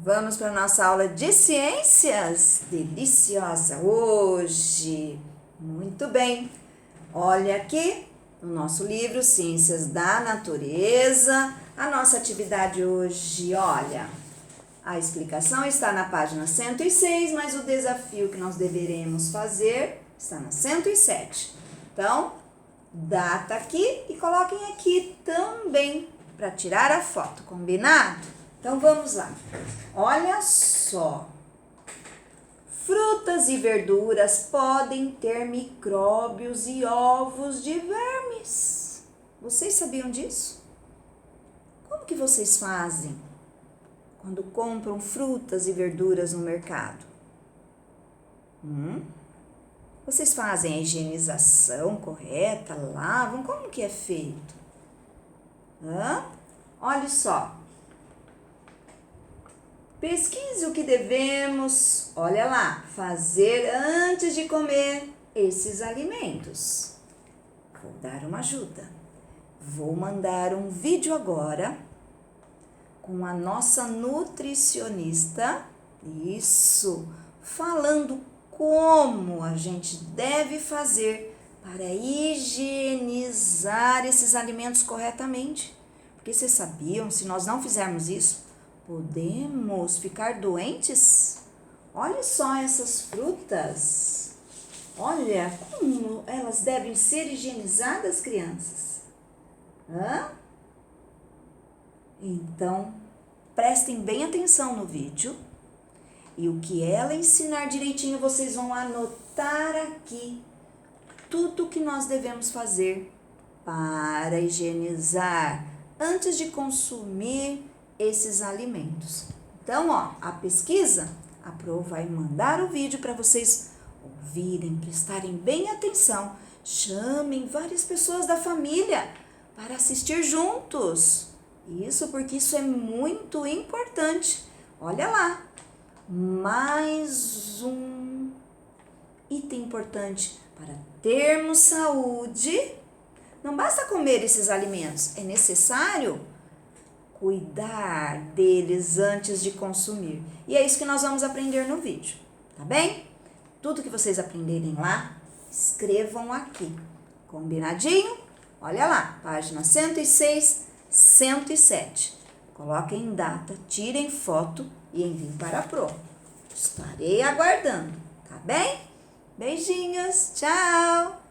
Vamos para a nossa aula de ciências deliciosa hoje. Muito bem. Olha aqui no nosso livro Ciências da Natureza. A nossa atividade hoje, olha, a explicação está na página 106, mas o desafio que nós deveremos fazer está na 107. Então, data aqui e coloquem aqui também para tirar a foto, combinado? Então, vamos lá. Olha só. Frutas e verduras podem ter micróbios e ovos de vermes. Vocês sabiam disso? Como que vocês fazem quando compram frutas e verduras no mercado? Vocês fazem a higienização correta, lavam? Como que é feito? Olha só. Pesquise o que devemos, olha lá, fazer antes de comer esses alimentos. Vou dar uma ajuda. Vou mandar um vídeo agora com a nossa nutricionista, isso, falando como a gente deve fazer para higienizar esses alimentos corretamente. Porque vocês sabiam, se nós não fizermos isso, podemos ficar doentes? Olha só essas frutas. Olha como elas devem ser higienizadas, crianças. Então, prestem bem atenção no vídeo. E o que ela ensinar direitinho, vocês vão anotar aqui tudo o que nós devemos fazer para higienizar antes de consumir esses alimentos. Então, a pesquisa, a Pro vai mandar o vídeo para vocês ouvirem, prestarem bem atenção. Chamem várias pessoas da família para assistir juntos. Isso porque isso é muito importante. Olha lá, mais um item importante para termos saúde. Não basta comer esses alimentos, é necessário cuidar deles antes de consumir. E é isso que nós vamos aprender no vídeo, tá bem? Tudo que vocês aprenderem lá, escrevam aqui. Combinadinho? Olha lá, página 106, 107. Coloquem data, tirem foto e enviem para a Pro. Estarei aguardando, tá bem? Beijinhos, tchau!